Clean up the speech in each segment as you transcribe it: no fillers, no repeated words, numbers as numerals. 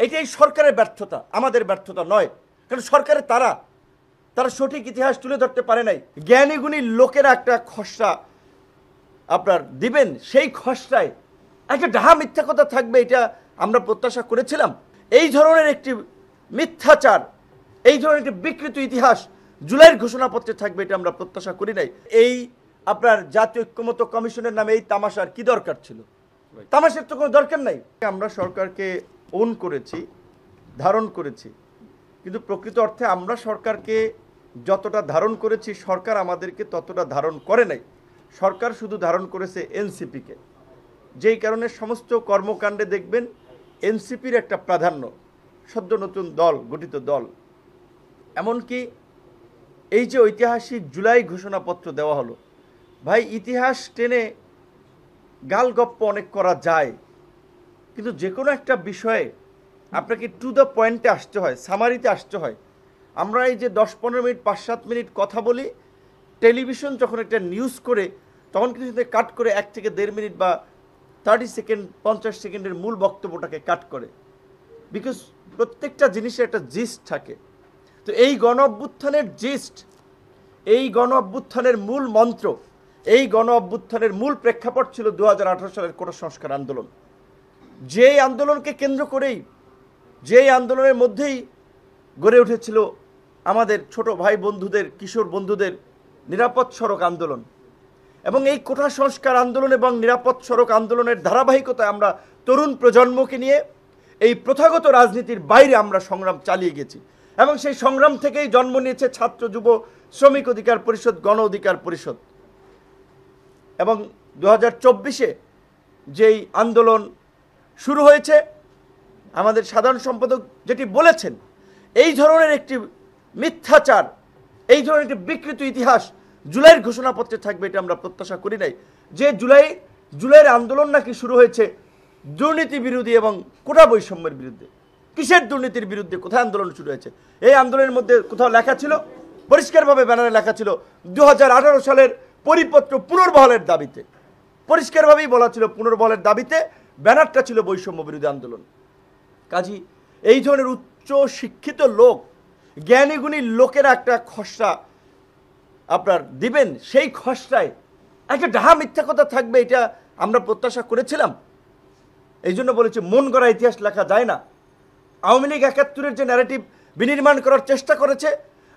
এটাই সরকারের ব্যর্থতা, আমাদের ব্যর্থতা নয়। কারণ সরকারের তারা সঠিক ইতিহাস তুলে ধরতে পারে নাই। জ্ঞানী গুণী লোকেরা একটা খসড়া আপনার দিবেন, সেই খসড়ায় একটা ডাহা মিথ্যা কথা থাকবে, এটা আমরা প্রত্যাশা করেছিলাম? এই ধরনের একটি মিথ্যাচার, এই ধরনের একটি বিকৃত ইতিহাস জুলাইয়ের ঘোষণাপত্রে থাকবে, এটা আমরা প্রত্যাশা করি নাই। এই আপনার জাতীয় ঐক্যমত্য কমিশনের নামে এই তামাশার কি দরকার ছিল? তামাশার তো কোনো দরকার নাই। আমরা সরকারকে ওন করেছি, ধারণ করেছি, কিন্তু প্রকৃত অর্থে আমরা সরকারকে যতটা ধারণ করেছি, সরকার আমাদেরকে ততটা ধারণ করে নাই। সরকার শুধু ধারণ করেছে এনসিপিকে, যেই কারণে সমস্ত কর্মকাণ্ডে দেখবেন এনসিপির একটা প্রাধান্য, সদ্য নতুন দল, গঠিত দল। এমনকি এই যে ঐতিহাসিক জুলাই ঘোষণাপত্র দেওয়া হলো, ভাই ইতিহাস টেনে গালগপ্প অনেক করা যায়, কিন্তু যে কোনো একটা বিষয়ে আপনাকে টু দ্য পয়েন্টে আসতে হয়, সামারিতে আসতে হয়। আমরা এই যে 10-15 মিনিট 5-7 মিনিট কথা বলি, টেলিভিশন যখন একটা নিউজ করে তখন কিন্তু কাট করে 1 থেকে 1.5 মিনিট বা 30 সেকেন্ড 50 সেকেন্ডের মূল বক্তব্যটাকে কাট করে, বিকজ প্রত্যেকটা জিনিসের একটা জিস্ট থাকে। তো এই গণ অভ্যুত্থানের জিস্ট, এই গণ অভ্যুত্থানের মূল মন্ত্র, এই গণ অভ্যুত্থানের মূল প্রেক্ষাপট ছিল 2018 সালের কোটা সংস্কার আন্দোলন। যেই আন্দোলনকে কেন্দ্র করেই, যেই আন্দোলনের মধ্যেই গড়ে উঠেছিল আমাদের ছোট ভাই বন্ধুদের, কিশোর বন্ধুদের নিরাপদ সড়ক আন্দোলন। এবং এই কোটা সংস্কার আন্দোলন এবং নিরাপদ সড়ক আন্দোলনের ধারাবাহিকতায় আমরা তরুণ প্রজন্মকে নিয়ে এই প্রথাগত রাজনীতির বাইরে আমরা সংগ্রাম চালিয়ে গেছি। এবং সেই সংগ্রাম থেকেই জন্ম নিয়েছে ছাত্র, যুব, শ্রমিক অধিকার পরিষদ, গণ অধিকার পরিষদ। এবং 2024-এ যেই আন্দোলন শুরু হয়েছে, আমাদের সাধারণ সম্পাদক যেটি বলেছেন, এই ধরনের একটি মিথ্যাচার, এই ধরনের একটি বিকৃত ইতিহাস জুলাইয়ের ঘোষণাপত্রে থাকবে, এটা আমরা প্রত্যাশা করি নাই। যে জুলাইয়ের আন্দোলন নাকি শুরু হয়েছে দুর্নীতি বিরোধী এবং কোটা বৈষম্যের বিরুদ্ধে। কিসের দুর্নীতির বিরুদ্ধে? কোথায় আন্দোলন শুরু হয়েছে? এই আন্দোলনের মধ্যে কোথাও লেখা ছিল, পরিষ্কারভাবে ব্যানারে লেখা ছিল 2018 সালের পরিপত্র পুনর্বহালের দাবিতে, পরিষ্কারভাবেই বলা ছিল পুনর্বহালের দাবিতে, ব্যানারটা ছিল বৈষম্য বিরোধী আন্দোলন। কাজী এই ধরনের উচ্চ শিক্ষিত লোক, জ্ঞানীগুণী লোকেরা একটা খসড়া আপনার দিবেন, সেই খসড়ায় একটা ডাহা মিথ্যা কথা থাকবে, এটা আমরা প্রত্যাশা করেছিলাম। এই জন্য বলেছি মন গড়া ইতিহাস লেখা যায় না। আওয়ামী লীগ 71-এর যে ন্যারেটিভ বিনির্মাণ করার চেষ্টা করেছে,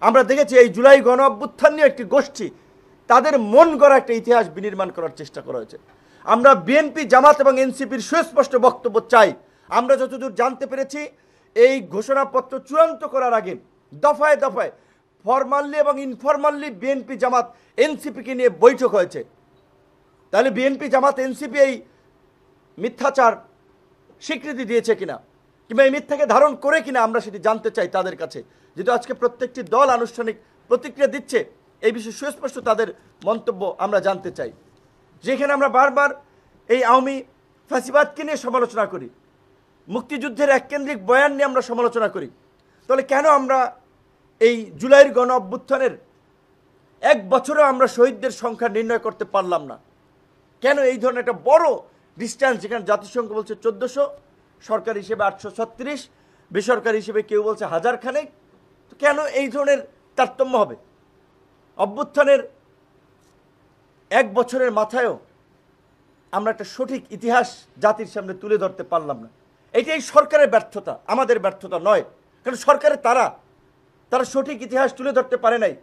আমরা দেখেছি এই জুলাই গণ অভ্যুত্থান নিয়ে একটি গোষ্ঠী, তাদের মন গড়া একটা ইতিহাস বিনির্মাণ করার চেষ্টা করা হয়েছে। আমরা বিএনপি, জামাত এবং এনসিপির সুস্পষ্ট বক্তব্য চাই। আমরা যতদূর জানতে পেরেছি, এই ঘোষণাপত্র চূড়ান্ত করার আগে দফায় দফায় ফরমালি এবং ইনফরমালি বিএনপি, জামাত, এনসিপিকে নিয়ে বৈঠক হয়েছে। তাহলে বিএনপি, জামাত, এনসিপি এই মিথ্যাচার স্বীকৃতি দিয়েছে কিনা, কিংবা এই মিথ্যাকে ধারণ করে কিনা, আমরা সেটি জানতে চাই তাদের কাছে। যেহেতু আজকে প্রত্যেকটি দল আনুষ্ঠানিক প্রতিক্রিয়া দিচ্ছে, এই বিষয়ে সুস্পষ্ট তাদের মন্তব্য আমরা জানতে চাই। যেখানে আমরা বারবার এই আওয়ামী ফ্যাসিবাদকে নিয়ে সমালোচনা করি, মুক্তিযুদ্ধের এককেন্দ্রিক বয়ান নিয়ে আমরা সমালোচনা করি, তাহলে কেন আমরা এই জুলাইয়ের গণ অভ্যুত্থানের 1 বছরেও আমরা শহীদদের সংখ্যা নির্ণয় করতে পারলাম না? কেন এই ধরনের একটা বড় ডিস্টেন্স, যেখানে জাতিসংঘ বলছে 1400, সরকারি হিসেবে 836, বেসরকারি হিসেবে কেউ বলছে 1000 খানেক, তো কেন এই ধরনের তারতম্য হবে? অভ্যুত্থানের 1 বছরের মাথায়ও আমরা একটা সঠিক ইতিহাস জাতির সামনে তুলে ধরতে পারলাম না। এটাই সরকারের ব্যর্থতা, আমাদের ব্যর্থতা নয়। কারণ সরকারের তারা সঠিক ইতিহাস তুলে ধরতে পারে নাই,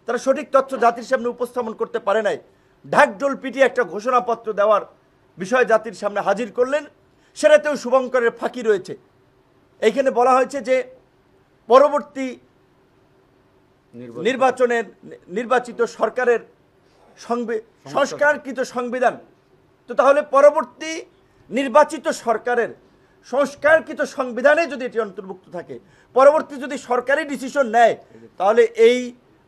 তারা সঠিক তথ্য জাতির সামনে উপস্থাপন করতে পারে নাই। ঢাকঢোল পিটিয়ে একটা ঘোষণাপত্র দেওয়ার বিষয় জাতির সামনে হাজির করলেন, সেটাতেও শুভঙ্করের ফাঁকি রয়েছে। এইখানে বলা হয়েছে যে পরবর্তী নির্বাচনের নির্বাচিত সরকারের সংস্কারকৃত সংবিধান, তো তাহলে পরবর্তী নির্বাচিত সরকারের সংস্কারকৃত সংবিধানে যদি এটি অন্তর্ভুক্ত থাকে, পরবর্তী যদি সরকারি ডিসিশন নেয়, তাহলে এই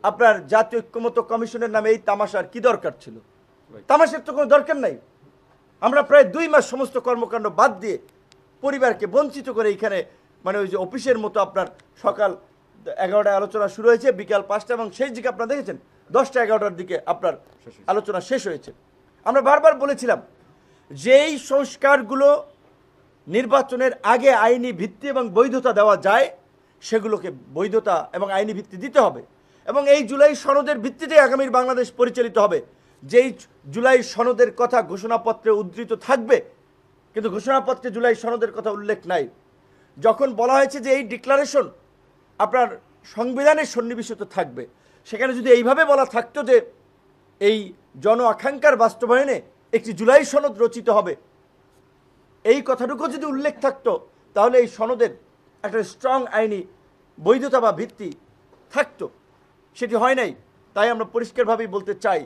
আপনার জাতীয় ঐক্যমত্য কমিশনের নামে এই তামাশার কি দরকার ছিল? তামাশার তো কোনো দরকার নাই। আমরা প্রায় 2 মাস সমস্ত কর্মকাণ্ড বাদ দিয়ে পরিবারকে বঞ্চিত করে এইখানে, মানে ওই যে অফিসের মতো, আপনার সকাল 11টায় আলোচনা শুরু হয়েছে, বিকাল 5টা, এবং শেষ দিকে আপনারা দেখেছেন 10টা-11টার দিকে আপনার আলোচনা শেষ হয়েছে। আমরা বারবার বলেছিলাম যেই সংস্কারগুলো নির্বাচনের আগে আইনি ভিত্তি এবং বৈধতা দেওয়া যায়, সেগুলোকে বৈধতা এবং আইনি ভিত্তি দিতে হবে। এবং এই জুলাই সনদের ভিত্তিতে আগামীর বাংলাদেশ পরিচালিত হবে। যেই জুলাই সনদের কথা ঘোষণাপত্রে উদ্ধৃত থাকবে, কিন্তু ঘোষণাপত্রে জুলাই সনদের কথা উল্লেখ নাই। যখন বলা হয়েছে যে এই ডিক্লারেশন আপনার সংবিধানের সন্নিবেশিত থাকবে, সেখানে যদি এইভাবে বলা থাকতো যে এই জন আকাঙ্ক্ষার বাস্তবায়নে একটি জুলাই সনদ রচিত হবে, এই কথাটুকু যদি উল্লেখ থাকতো, তাহলে এই সনদের একটা স্ট্রং আইনি বৈধতা বা ভিত্তি থাকতো। সেটি হয় নাই। তাই আমরা পরিষ্কারভাবেই বলতে চাই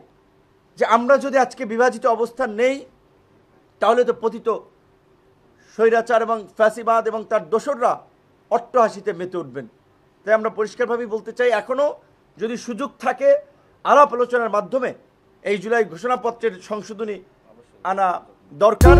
যে আমরা যদি আজকে বিভাজিত অবস্থান নেই, তাহলে তো পতিত স্বৈরাচার এবং ফ্যাসিবাদ এবং তার দোসররা অট্টহাসিতে মেতে উঠবেন। তাই আমরা পরিষ্কারভাবেই বলতে চাই, এখনও যদি সুযোগ থাকে আলাপ আলোচনার মাধ্যমে এই জুলাই ঘোষণাপত্রের সংশোধনী আনা দরকার।